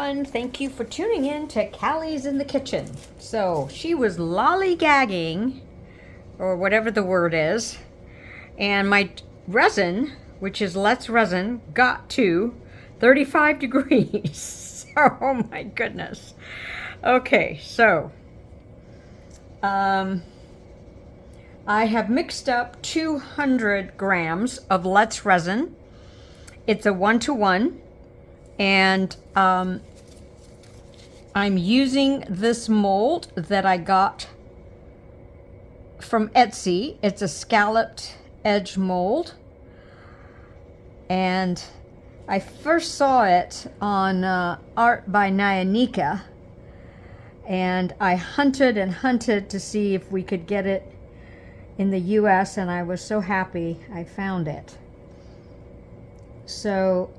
everyone. Thank you for tuning in to Callie's in the Kitchen. So she was lollygagging, or whatever the word is, and my resin, which is Let's Resin, got to 35 degrees. Oh my goodness. Okay, so I have mixed up 200 grams of Let's Resin. It's a 1-to-1. And I'm using this mold that I got from Etsy. It's a scalloped edge mold. And I first saw it on Art by Nyanika. And I hunted and hunted to see if we could get it in the US, and I was so happy I found it. So,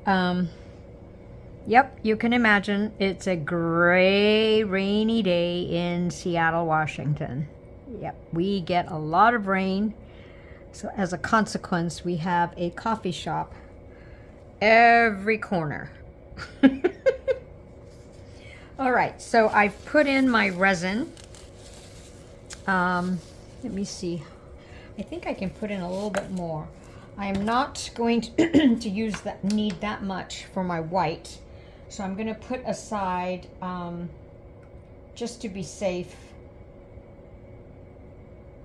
yep, you can imagine it's a gray, rainy day in Seattle, Washington. Yep, we get a lot of rain. So as a consequence, we have a coffee shop every corner. All right, so I've put in my resin. Let me see. I think I can put in a little bit more. I am not going to, need that much for my white. So I'm going to put aside, just to be safe,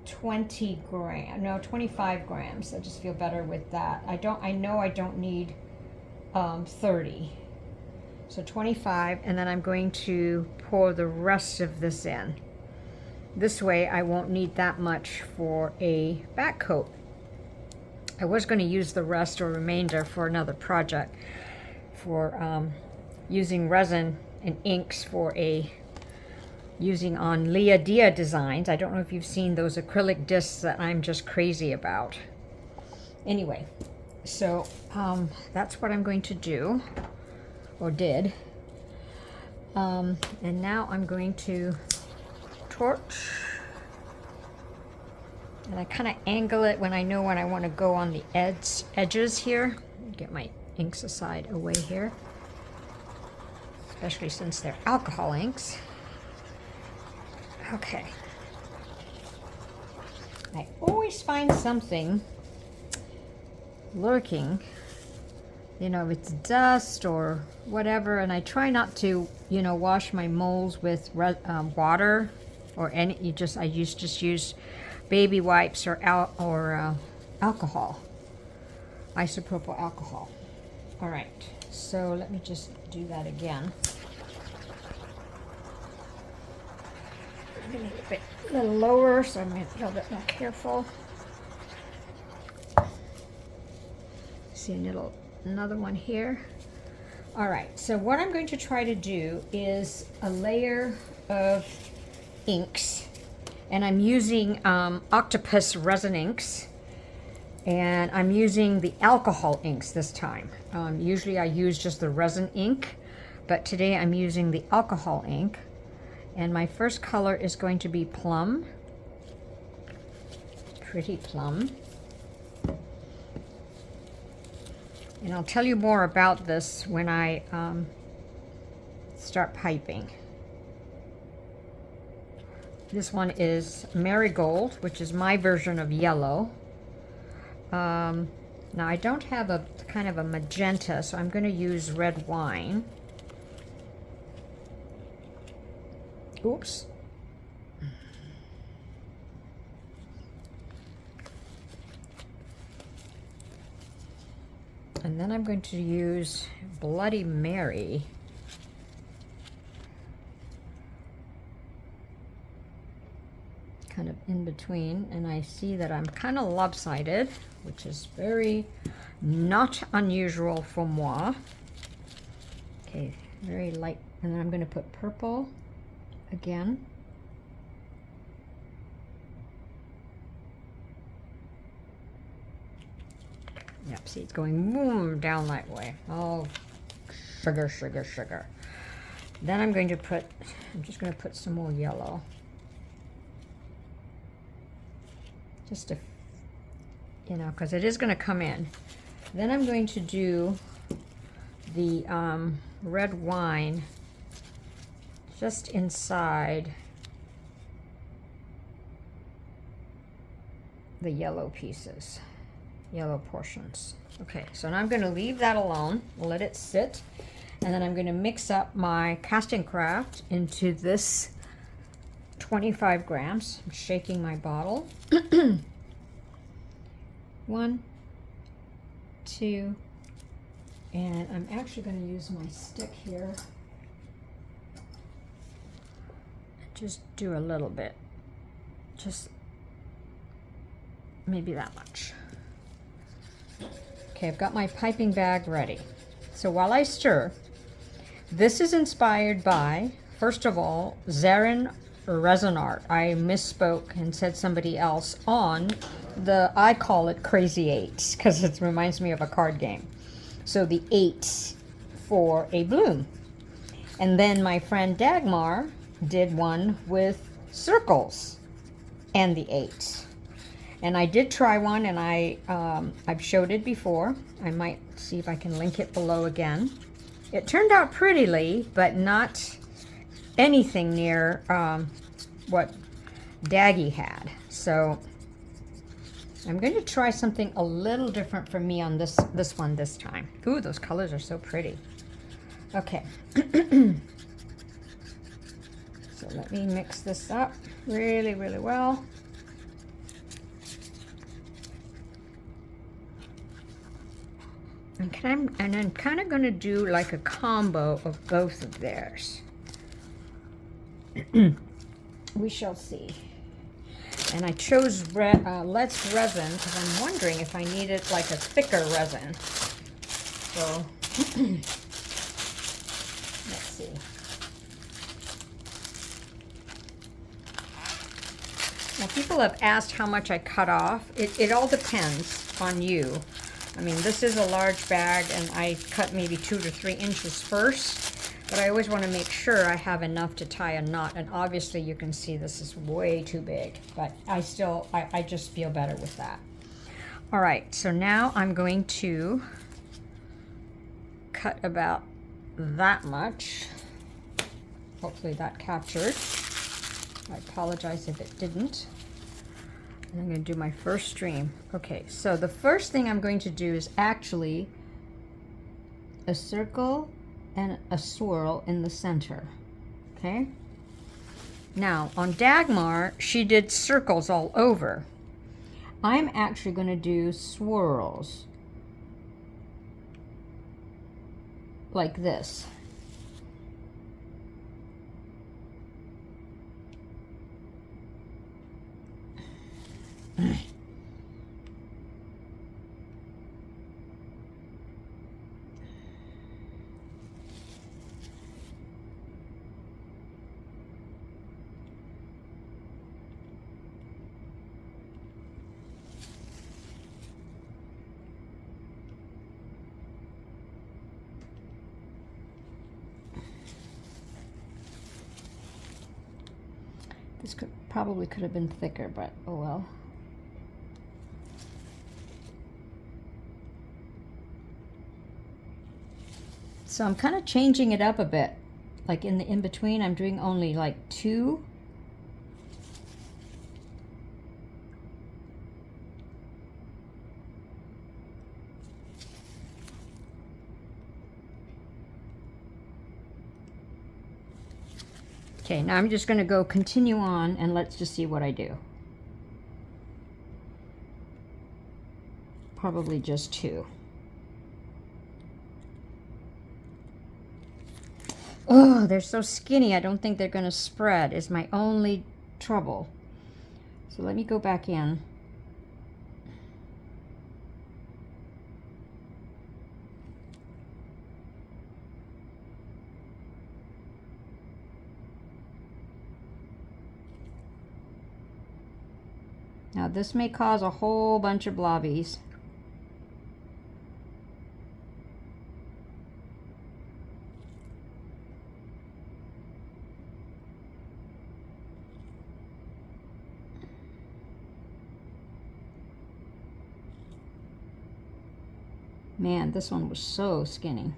25 grams. I just feel better with that. I know I don't need 30. So 25, and then I'm going to pour the rest of this in. This way I won't need that much for a back coat. I was going to use the rest or remainder for another project, for using resin and inks for using on Leah Dia designs. I don't know if you've seen those acrylic discs that I'm just crazy about. Anyway, so that's what I'm going to do, or did. And now I'm going to torch. And I kind of angle it when I know when I want to go on the edges here. Get my inks aside away here, especially since they're alcohol inks. Okay. I always find something lurking, you know, if it's dust or whatever, and I try not to, you know, wash my molds with water or any. I just use baby wipes or alcohol, isopropyl alcohol. All right, so let me just do that again. I'm gonna make it a little lower, so I'm gonna be a little bit more careful. See another one here. All right, so what I'm going to try to do is a layer of inks. And I'm using Octopus resin inks, and I'm using the alcohol inks this time. Usually I use just the resin ink, but today I'm using the alcohol ink. And my first color is going to be plum, pretty plum. And I'll tell you more about this when I start piping. This one is marigold, which is my version of yellow. Now I don't have a kind of a magenta, so I'm going to use red wine. Oops. And then I'm going to use Bloody Mary. Kind of in between, and I see that I'm kind of lopsided, which is very not unusual for moi. Okay, very light, and then I'm going to put purple again. Yep, see, it's going boom down that way. Oh, sugar, sugar, sugar. Then I'm just going to put some more yellow. Just to, you know, because it is going to come in. Then I'm going to do the red wine just inside the yellow pieces, yellow portions. Okay, so now I'm going to leave that alone, let it sit, and then I'm going to mix up my Castincraft into this 25 grams. I'm shaking my bottle. 1, 2, and I'm actually going to use my stick here. Just do a little bit, just maybe that much. Okay, I've got my piping bag ready. So while I stir, this is inspired by, first of all, Zarin Resin Art. I misspoke and said somebody else on the, I call it Crazy Eights because it reminds me of a card game. So the 8 for a bloom. And then my friend Dagmar did one with circles and the 8. And I did try one, and I've showed it before. I might see if I can link it below again. It turned out prettily, but not anything near what Daggy had. So I'm going to try something a little different for me on this one this time. Ooh, those colors are so pretty. Okay. So let me mix this up really, really well. And I'm kind of going to do like a combo of both of theirs. We shall see. And I chose Let's Resin because I'm wondering if I needed like a thicker resin. So let's see. Now people have asked how much I cut off. It all depends on you. I mean, this is a large bag, and I cut maybe 2 to 3 inches first, but I always want to make sure I have enough to tie a knot, and obviously you can see this is way too big, but I just feel better with that. All right, so now I'm going to cut about that much. Hopefully that captured. I apologize if it didn't. I'm going to do my first stream. Okay, so the first thing I'm going to do is actually a circle and a swirl in the center. Okay? Now, on Dagmar, she did circles all over. I'm actually going to do swirls like this. This probably could have been thicker, but oh well. So I'm kind of changing it up a bit. Like in the in-between, I'm doing only like 2. Okay, now I'm just going to go continue on, and let's just see what I do. Probably just 2. Oh, they're so skinny. I don't think they're going to spread is my only trouble. So let me go back in. Now this may cause a whole bunch of blobbies. Man, this one was so skinny.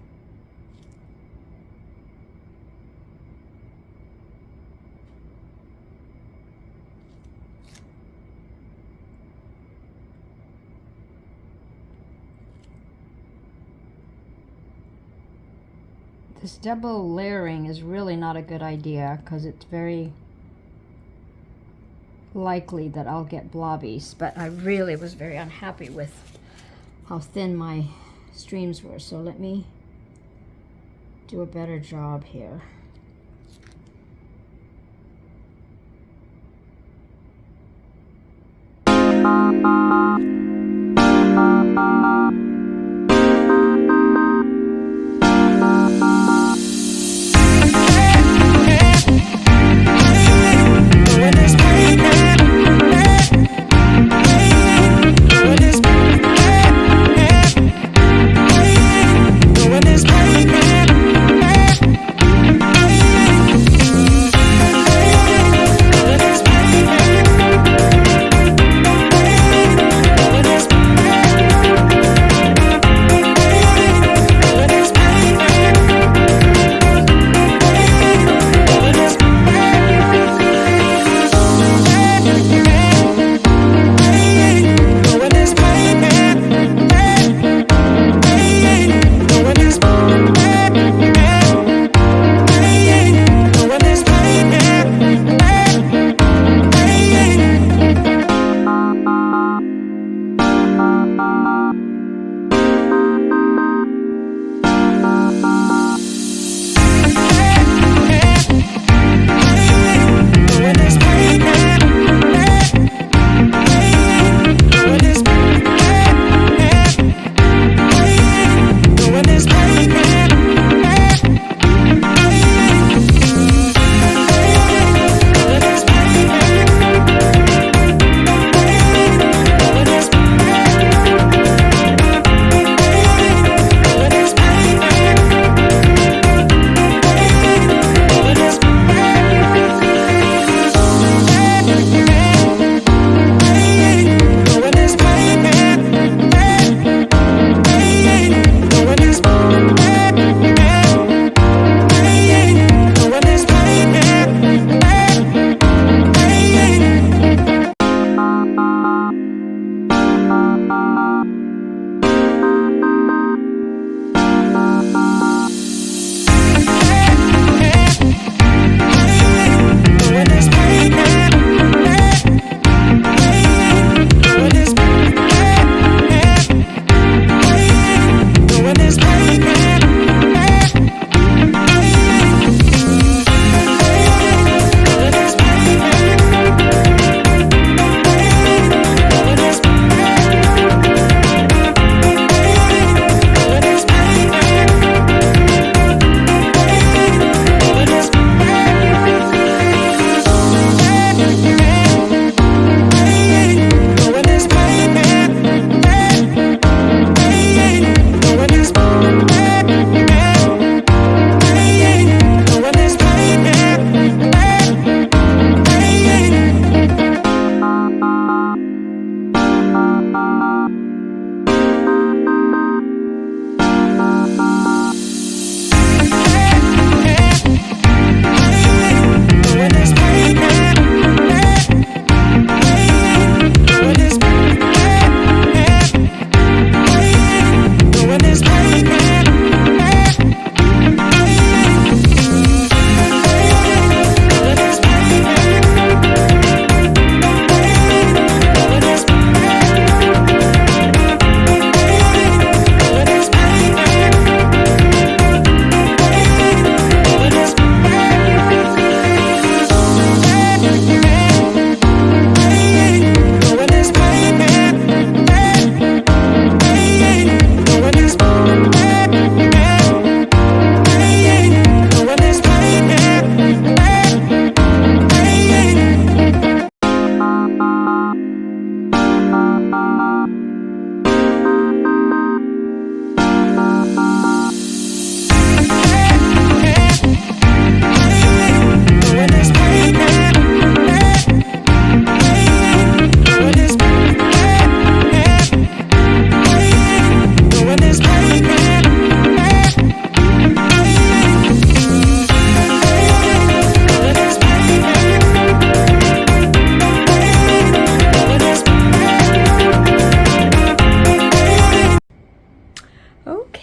This double layering is really not a good idea because it's very likely that I'll get blobbies, but I really was very unhappy with how thin my streams were. So let me do a better job here.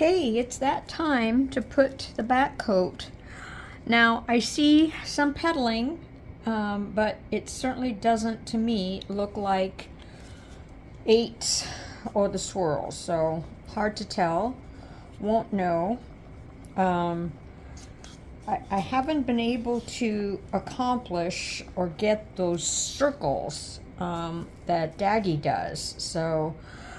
Okay, it's that time to put the back coat. Now, I see some pedaling, but it certainly doesn't, to me, look like 8 or the swirls, so hard to tell. Won't know. I haven't been able to accomplish or get those circles that Daggy does. So,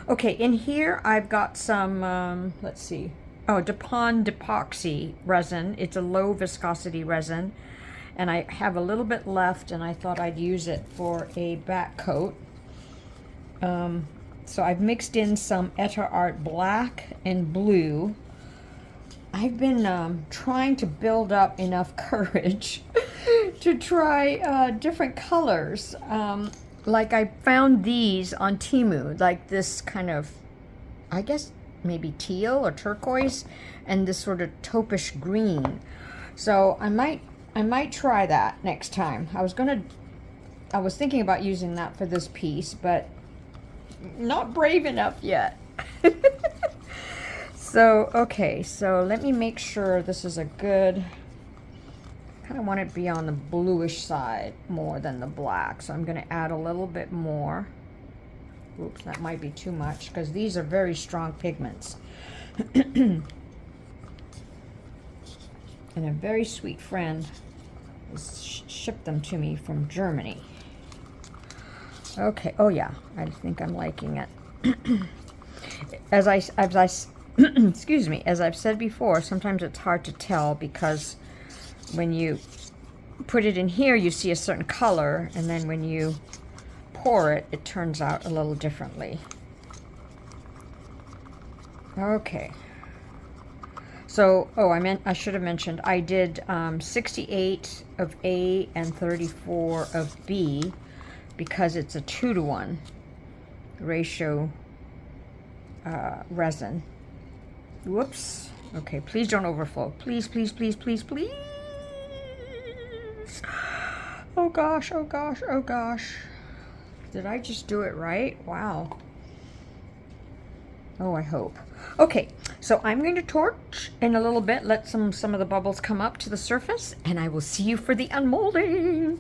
okay, in here I've got some, let's see, Dupont Epoxy resin. It's a low viscosity resin, and I have a little bit left, and I thought I'd use it for a back coat. So I've mixed in some Eta Art black and blue. I've been trying to build up enough courage to try different colors. Like I found these on Temu, like this kind of, I guess maybe teal or turquoise, and this sort of taupish green. So I might try that next time. I was thinking about using that for this piece, but not brave enough yet. So, okay, so let me make sure this is a good, kind of want it to be on the bluish side more than the black. So I'm going to add a little bit more. Oops, that might be too much because these are very strong pigments. And a very sweet friend has shipped them to me from Germany. Okay, oh yeah, I think I'm liking it. As I excuse me, as I've said before, sometimes it's hard to tell because when you put it in here, you see a certain color, and then when you pour it, it turns out a little differently. Okay. So, I should have mentioned, I did 68 of A and 34 of B because it's a 2-to-1 ratio resin. Whoops. Okay, please don't overflow. Please, please, please, please, please. Oh gosh, oh gosh, oh gosh. Did I just do it right? Wow. Oh, I hope. Okay, so I'm going to torch in a little bit, let some of the bubbles come up to the surface, and I will see you for the unmolding.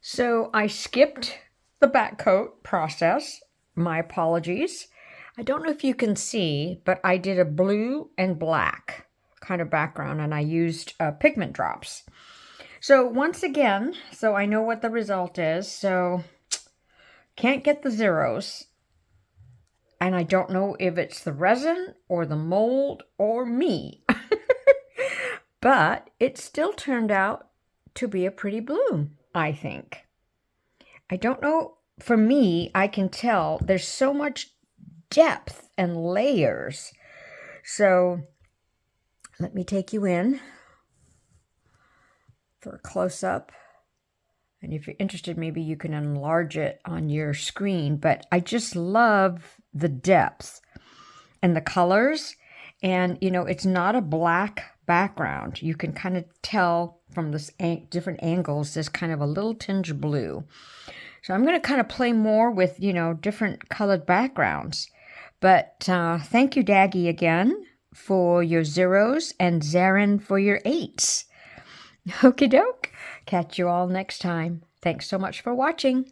So I skipped the back coat process. My apologies. I don't know if you can see, but I did a blue and black kind of background, and I used pigment drops. So once again, so I know what the result is. So can't get the zeros. And I don't know if it's the resin or the mold or me. But it still turned out to be a pretty bloom, I think. I don't know. For me, I can tell there's so much depth and layers. So let me take you in for a close-up. And if you're interested, maybe you can enlarge it on your screen. But I just love the depth and the colors. And, you know, it's not a black background. You can kind of tell from this different angles, there's kind of a little tinge of blue. So I'm going to kind of play more with, you know, different colored backgrounds. But thank you, Daggy, again, for your zeros, and Zarin for your 8s. Okie doke. Catch you all next time. Thanks so much for watching.